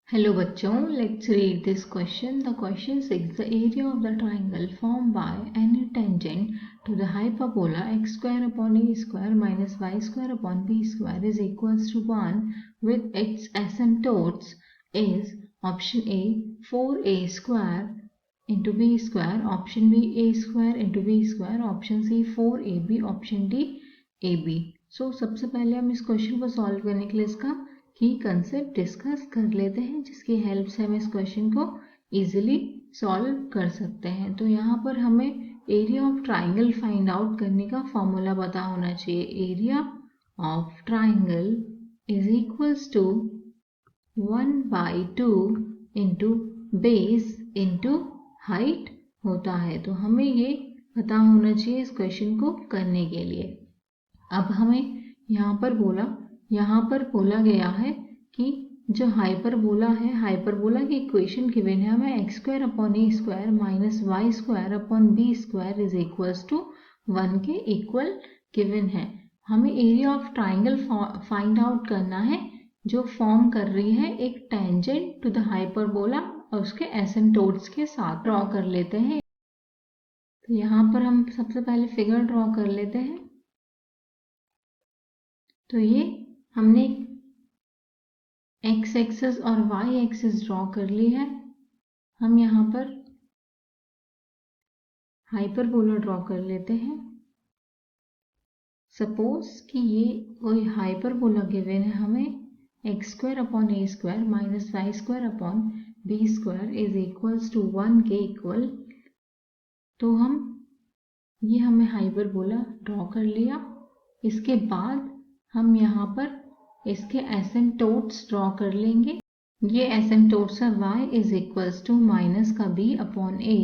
Hello बच्चों, let's read this question. The question says the area of the triangle formed by any tangent to the hyperbola x square upon a square minus y square upon b square is equals to 1 with its asymptotes is option A 4a square into b square, option B a square into b square, option C 4ab, option D ab. So सबसे पहले हम इस question को solve करने के लिए इसका की कंसेप्ट डिस्कस कर लेते हैं, जिसकी हेल्प से हम इस क्वेश्चन को इजीली सॉल्व कर सकते हैं। तो यहाँ पर हमें area of triangle find out करने का फॉर्मूला पता होना चाहिए। Area of triangle is equals to 1/2 into base into height होता है। तो हमें ये पता होना चाहिए इस क्वेश्चन को करने के लिए। अब हमें यहाँ पर बोला गया है कि जो हाइपरबोला है, हाइपरबोला की इक्वेशन गिवन है हमें x square upon A square minus Y square upon B square is equals to 1 के इक्वल गिवन है। हमें area of triangle find out करना है जो फॉर्म कर रही है एक टेंजेंट टू द हाइपरबोला और उसके एसिम्प्टोट्स के साथ। ड्रॉ कर लेते हैं। तो यहाँ पर हम सबसे पहले फिगर ड्रॉ कर लेते हैं। तो ये हमने x एक्सिस और y एक्सिस ड्रॉ कर ली है। हम यहाँ पर हाइपरबोला ड्रॉ कर लेते हैं। सपोज कि ये कोई हाइपरबोला गिवन है हमें x square upon A square minus Y square upon B square is equals to 1 के इक्वल। तो हमें हाइपरबोला ड्रॉ कर लिया। इसके बाद हम यहाँ पर इसके एसिम्प्टोट्स ड्रॉ कर लेंगे। ये एसिम्प्टोट्स है y is equals to minus का b upon a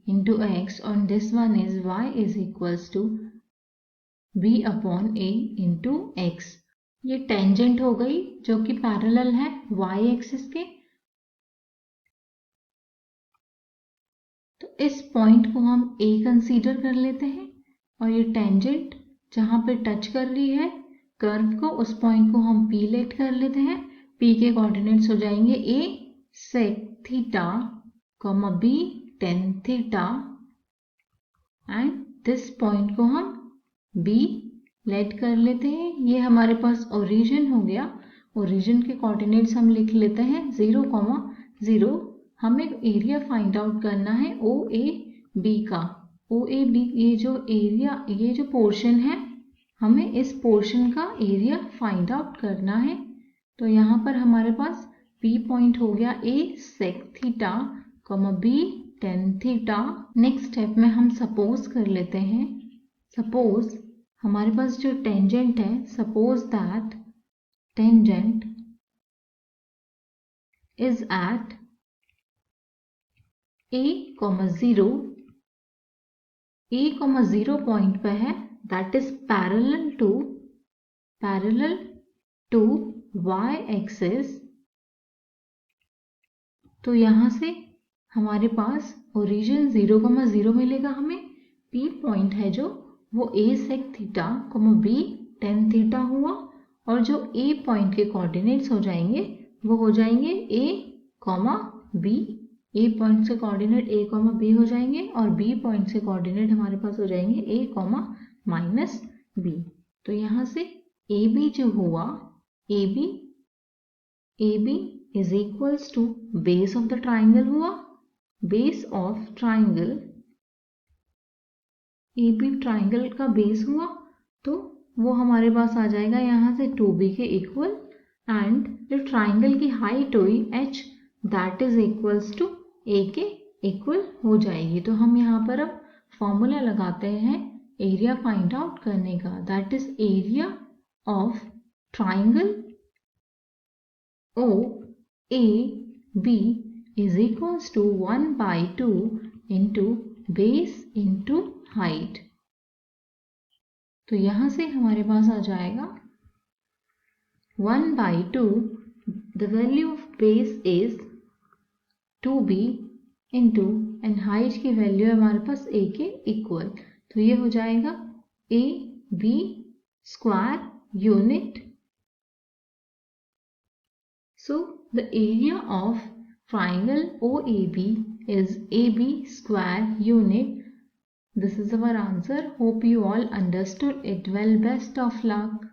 into x और this one is y is equals to b upon a into x. ये टेंजेंट हो गई जो कि पैरेलल है y एक्सिस के। तो इस पॉइंट को हम a कंसीडर कर लेते हैं और ये टेंजेंट जहाँ पे टच कर रही है कर्व को, उस पॉइंट को हम P लेट कर लेते हैं। P के कोऑर्डिनेट्स हो जाएंगे A sec theta, B tan theta and this point को हम B लेट कर लेते हैं। ये हमारे पास ओरिजिन हो गया। ओरिजिन के कोऑर्डिनेट्स हम लिख लेते हैं 0, 0। हमें एरिया फाइंड आउट करना है OAB का। OAB ये जो पोर्शन है, हमें इस पोर्शन का एरिया फाइंड आउट करना है। तो यहाँ पर हमारे पास P पॉइंट हो गया A sec theta, B tan theta. Next step में हम सपोज कर लेते हैं। सपोज हमारे पास जो टेंजेंट है, suppose that tangent is at A,0 point पे है, that is parallel to y axis। तो यहाँ से हमारे पास ओरिजिन 0, 0 मिलेगा। हमें P पॉइंट है जो वो A sec theta, B tan theta हुआ और जो A पॉइंट के कोऑर्डिनेट्स हो जाएंगे वो हो जाएंगे A, B। A पॉइंट से कोऑर्डिनेट A, B हो जाएंगे और B पॉइंट से कोऑर्डिनेट हमारे पास हो जाएंगे A, माइनस B। तो यहाँ से AB जो हुआ, AB is equals to base of the triangle हुआ। Base of triangle, AB triangle का बेस हुआ, तो वो हमारे पास आ जाएगा यहाँ से 2B के इक्वल। एंड जो ट्राइंगल की हाइट हुई H, that is equals to A के इक्वल हो जाएगी। तो हम यहाँ पर अब फॉर्मूला लगाते हैं एरिया फाइंड आउट करने का, that is area of triangle OAB is equals to 1/2 into base into height. तो यहाँ से हमारे पास आ जाएगा 1/2, the value of base is 2B into and height की वैल्यू है हमारे पास A के इक्वल। तो ये हो जाएगा AB square unit. So the area of triangle OAB is AB square unit. This is our answer. Hope you all understood it well. Best of luck.